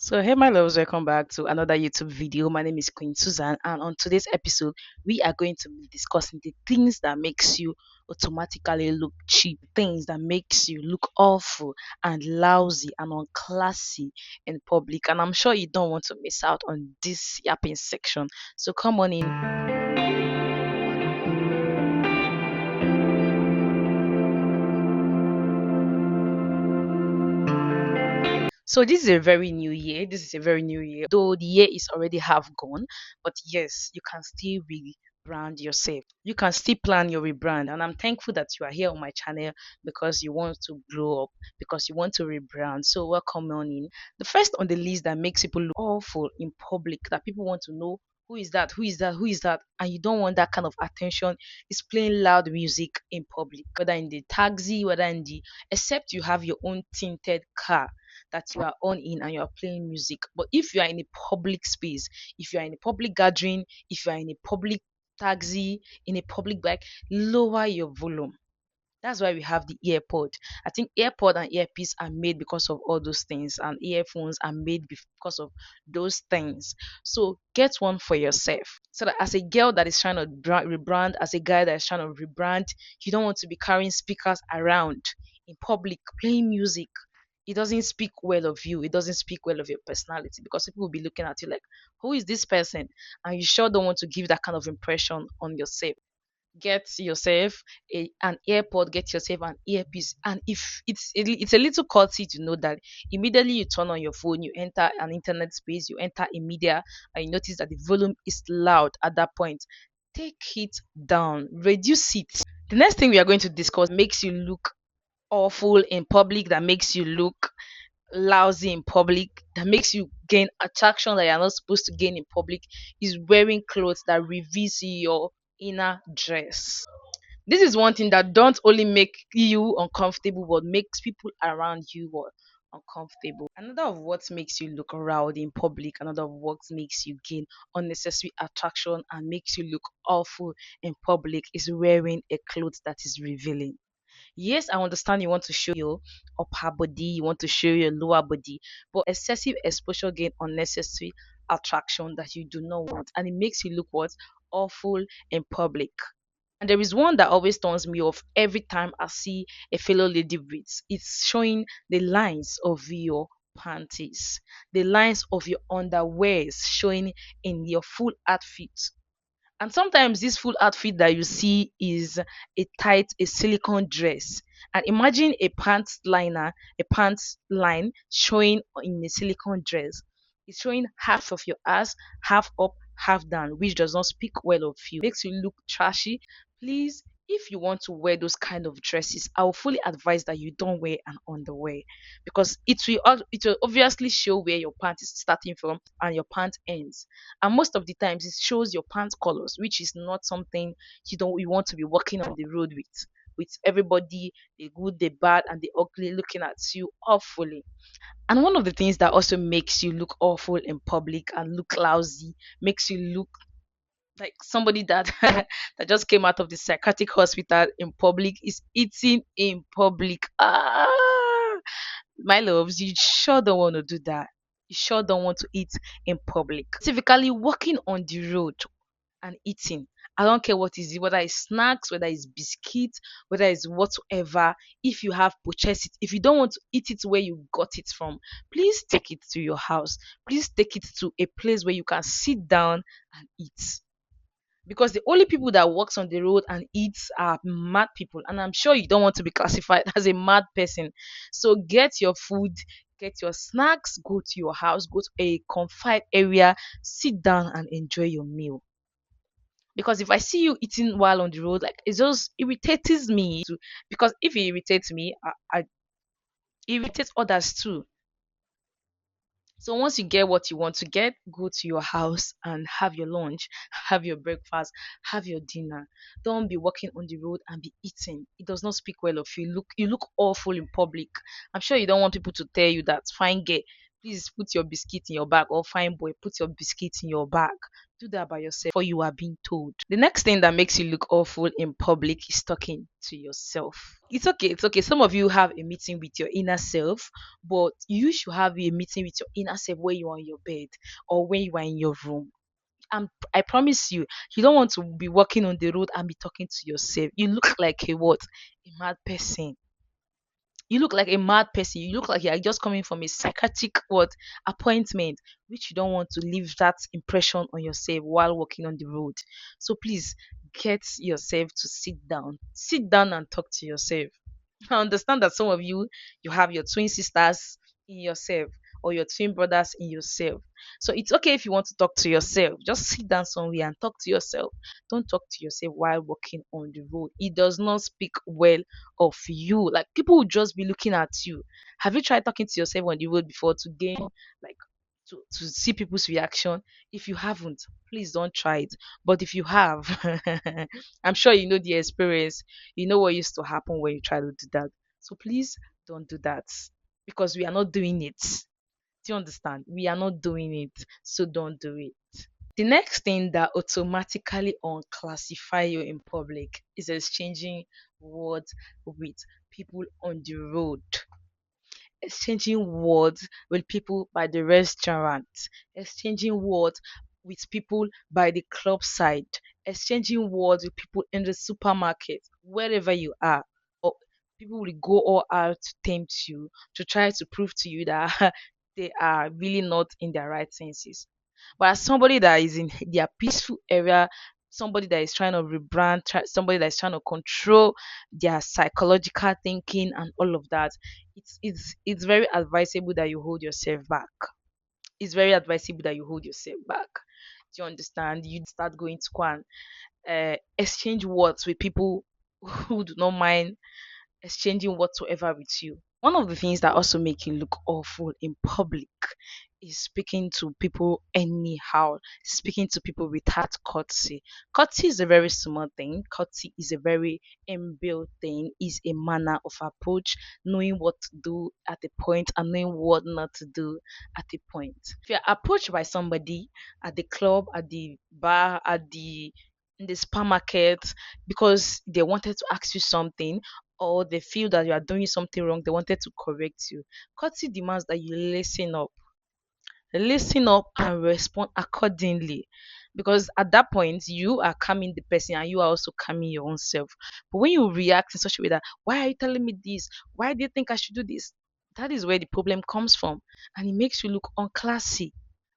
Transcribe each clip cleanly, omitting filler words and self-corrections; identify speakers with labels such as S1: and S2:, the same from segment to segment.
S1: So, hey, my loves, welcome back to another YouTube video. My name is Queen Susan, and on today's episode, we are going to be discussing the things that makes you automatically look cheap, things that makes you look awful and lousy and unclassy in public. And I'm sure you don't want to miss out on this yapping section. So, come on in. So this is a very new year. This is a very new year. Though the year is already half gone, but yes, you can still rebrand yourself. You can still plan your rebrand. And I'm thankful that you are here on my channel because you want to grow up, because you want to rebrand. So welcome on in. The first on the list that makes people look awful in public, that people want to know who is that, who is that, who is that, and you don't want that kind of attention, is playing loud music in public, whether in the taxi, whether in the except you have your own tinted car that you are on in and you are playing music. But if you are in a public space, if you are in a public gathering, if you are in a public taxi, in a public bike, lower your volume. That's why we have the earpod. I think earpod and earpiece are made because of all those things, and earphones are made because of those things. So get one for yourself. So that as a girl that is trying to rebrand, as a guy that is trying to rebrand, you don't want to be carrying speakers around in public playing music. It doesn't speak well of you. It doesn't speak well of your personality because people will be looking at you like, who is this person? And you sure don't want to give that kind of impression on yourself. Get yourself an airpod, get yourself an earpiece. And if it's a little courtesy to know that immediately you turn on your phone, you enter an internet space, you enter a media, and you notice that the volume is loud at that point. Take it down, reduce it. The next thing we are going to discuss makes you look awful in public, that makes you look lousy in public, that makes you gain attraction that you're not supposed to gain in public, is wearing clothes that reveals your inner dress. This is one thing that don't only make you uncomfortable but makes people around you uncomfortable. Another of what makes you look rowdy in public, another of what makes you gain unnecessary attraction and makes you look awful in public, is wearing a clothes that is revealing. Yes, I understand you want to show your upper body, you want to show your lower body, but excessive exposure gain unnecessary attraction that you do not want, and it makes you look what awful in public. And there is one that always turns me off every time I see a fellow lady with. It's showing the lines of your panties, the lines of your underwears showing in your full outfit. And sometimes this full outfit that you see is a silicone dress. And imagine a pants liner, a pants line showing in a silicone dress. It's showing half of your ass, half up, half down, which does not speak well of you. Makes you look trashy. Please, if you want to wear those kind of dresses, I will fully advise that you don't wear an underwear because it will obviously show where your pant is starting from and your pant ends, and most of the times it shows your pants colors, which is not something you want to be walking on the road with everybody, the good, the bad, and the ugly looking at you awfully. And one of the things that also makes you look awful in public and look lousy, makes you look like somebody that that just came out of the psychiatric hospital in public, is eating in public. My loves, you sure don't want to do that. You sure don't want to eat in public. Specifically, walking on the road and eating. I don't care what is it, whether it's snacks, whether it's biscuits, whether it's whatsoever. If you have purchased it, if you don't want to eat it where you got it from, please take it to your house. Please take it to a place where you can sit down and eat, because the only people that walks on the road and eats are mad people, and I'm sure you don't want to be classified as a mad person. So get your food, get your snacks, go to your house, go to a confined area, sit down and enjoy your meal. Because if I see you eating while on the road, like, it just irritates me too. Because if it irritates me, I it irritates others too. So once you get what you want to get, go to your house and have your lunch, have your breakfast, have your dinner. Don't be walking on the road and be eating. It does not speak well of you. You look awful in public. I'm sure you don't want people to tell you that fine girl, Please put your biscuit in your bag, or fine boy, put your biscuit in your bag. Do that by yourself before you are being told. The next thing that makes you look awful in public is talking to yourself. It's okay, it's okay. Some of you have a meeting with your inner self, but you should have a meeting with your inner self when you are on your bed or when you are in your room. I promise you, you don't want to be walking on the road and be talking to yourself. You look like a what? A mad person. You look like a mad person. You look like you're just coming from a psychiatric what appointment, which you don't want to leave that impression on yourself while walking on the road. So please get yourself to sit down. Sit down and talk to yourself. I understand that some of you, you have your twin sisters in yourself or your twin brothers in yourself. So it's okay if you want to talk to yourself. Just sit down somewhere and talk to yourself. Don't talk to yourself while walking on the road. It does not speak well of you. Like people will just be looking at you. Have you tried talking to yourself on the road before to gain like to see people's reaction? If you haven't, please don't try it. But if you have, I'm sure you know the experience. You know what used to happen when you try to do that. So please don't do that because we are not doing it. Do you understand? We are not doing it. So don't do it. The next thing that automatically unclassify you in public is exchanging words with people on the road, exchanging words with people by the restaurant, exchanging words with people by the club side, exchanging words with people in the supermarket, wherever you are. Or people will go all out to tempt you to try to prove to you that they are really not in their right senses. But as somebody that is in their peaceful area, somebody that is trying to rebrand, somebody that is trying to control their psychological thinking and all of that, it's very advisable that you hold yourself back. It's very advisable that you hold yourself back. Do you understand? You start going to go and exchange words with people who do not mind exchanging whatsoever with you. One of the things that also make you look awful in public is speaking to people anyhow, speaking to people without courtesy. Courtesy is a very small thing. Courtesy is a very inbuilt thing, is a manner of approach, knowing what to do at a point and knowing what not to do at a point. If you're approached by somebody at the club, at the bar, at the in the supermarket because they wanted to ask you something or they feel that you are doing something wrong, they wanted to correct you. Courtesy demands that you listen up and respond accordingly. Because at that point, you are calming the person and you are also calming your own self. But when you react in such a way that, why are you telling me this? Why do you think I should do this? That is where the problem comes from. And it makes you look unclassy.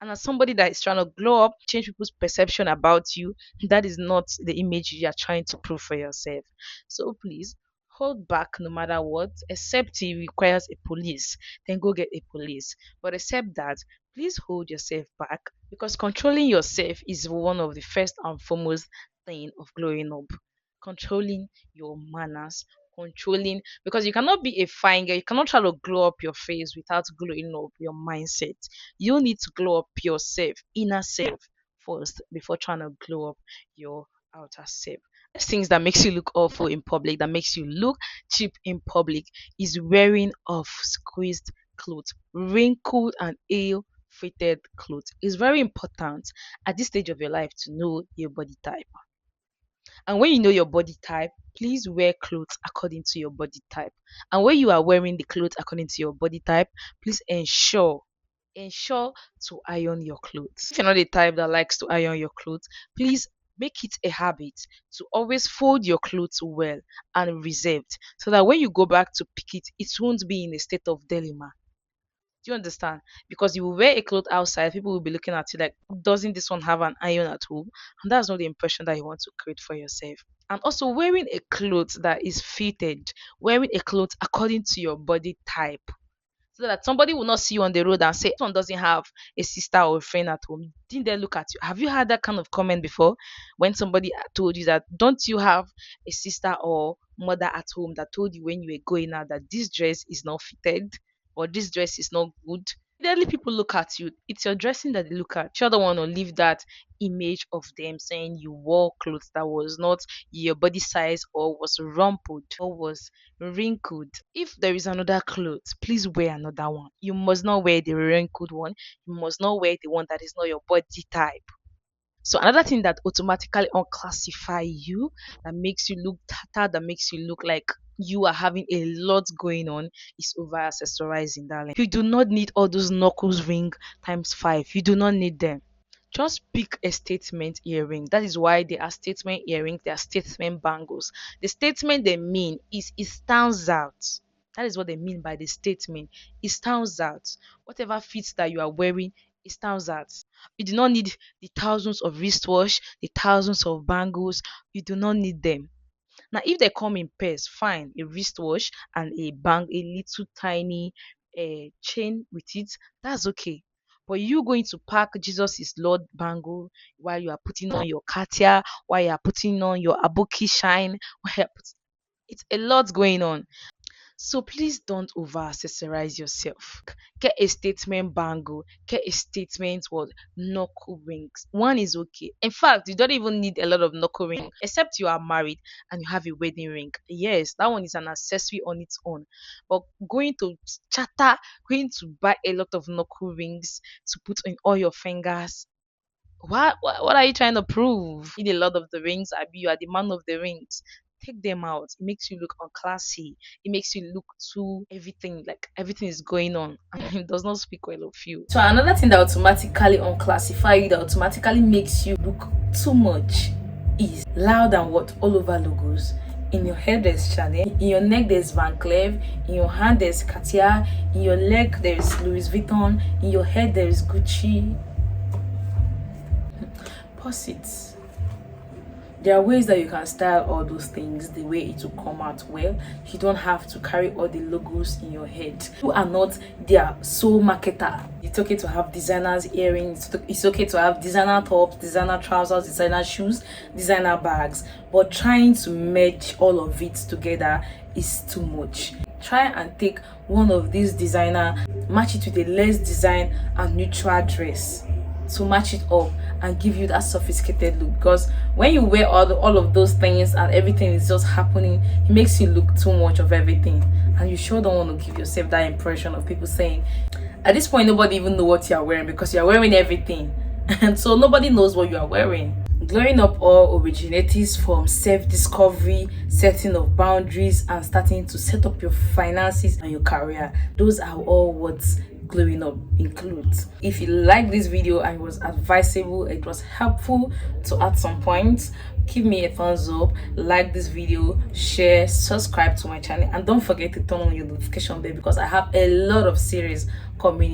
S1: And as somebody that is trying to glow up, change people's perception about you, that is not the image you are trying to prove for yourself. So please hold back no matter what, except it requires a police, then go get a police. But except that, please hold yourself back because controlling yourself is one of the first and foremost thing of growing up. Controlling your manners, controlling because you cannot be a fine girl. You cannot try to glow up your face without glowing up your mindset. You need to glow up yourself, inner self first before trying to glow up your outer self. Things that makes you look awful in public, that makes you look cheap in public, is wearing of squeezed clothes, wrinkled and ill fitted clothes. It's very important at this stage of your life to know your body type. And when you know your body type, please wear clothes according to your body type. And when you are wearing the clothes according to your body type, please ensure to iron your clothes. If you're not the type that likes to iron your clothes, please make it a habit to always fold your clothes well and reserved so that when you go back to pick it, it won't be in a state of dilemma. Do you understand? Because you will wear a cloth outside, people will be looking at you like, doesn't this one have an iron at home? And that's not the impression that you want to create for yourself. And also wearing a cloth that is fitted, wearing a cloth according to your body type. So that somebody will not see you on the road and say, this one doesn't have a sister or a friend at home. Didn't they look at you? Have you had that kind of comment before when somebody told you that, don't you have a sister or mother at home that told you when you were going out that this dress is not fitted or this dress is not good? Immediately people look at you. It's your dressing that they look at. You don't want to leave that image of them saying you wore clothes that was not your body size or was rumpled or was wrinkled. If there is another clothes, please wear another one. You must not wear the wrinkled one. You must not wear the one that is not your body type. So another thing that automatically unclassify you, that makes you look tattered, that makes you look like you are having a lot going on, is over accessorizing, darling. You do not need all those knuckles ring times five. You do not need them. Just pick a statement earring. That is why they are statement earrings, they are statement bangles. The statement they mean is it stands out. That is what they mean by the statement. It stands out. Whatever fits that you are wearing, it stands out. You do not need the thousands of wristwatch, the thousands of bangles. You do not need them. Now, if they come in pairs, fine, a wristwatch and a little tiny chain with it, that's okay. But you going to pack Jesus is Lord bangle while you are putting on your Katia, while you are putting on your Abuki shine, while you are it's a lot going on. So please don't over accessorize yourself. Get a statement bangle, get a statement what knuckle rings. One is okay. In fact, you don't even need a lot of knuckle ring, except you are married and you have a wedding ring. Yes, that one is an accessory on its own. But going to chatter, going to buy a lot of knuckle rings to put in all your fingers, what are you trying to prove? You need a lot of the rings. I be you are the man of the rings. Take them out. It makes you look unclassy. It makes you look too everything like everything is going on. It does not speak well of you. So another thing that automatically unclassify you, that automatically makes you look too much, is loud and what all over logos. In your head there's Chanel, in your neck there's Van Cleef, in your hand there's Cartier, in your leg there's Louis Vuitton, in your head there is Gucci. Posits. There are ways that you can style all those things the way it will come out well. You don't have to carry all the logos in your head. You are not their sole marketer. It's okay to have designers earrings, it's okay to have designer tops, designer trousers, designer shoes, designer bags, but trying to merge all of it together is too much. Try and take one of these designer, match it with a less design and neutral dress to match it up and give you that sophisticated look. Because when you wear all of those things and everything is just happening, it makes you look too much of everything, and you sure don't want to give yourself that impression of people saying, at this point nobody even know what you are wearing, because you are wearing everything and so nobody knows what you are wearing. Glowing up all originates from self-discovery, setting of boundaries, and starting to set up your finances and your career. Those are all what glowing up includes. If you like this video and it was advisable, it was helpful to add some points, give me a thumbs up, like this video, share, subscribe to my channel, and don't forget to turn on your notification bell, because I have a lot of series coming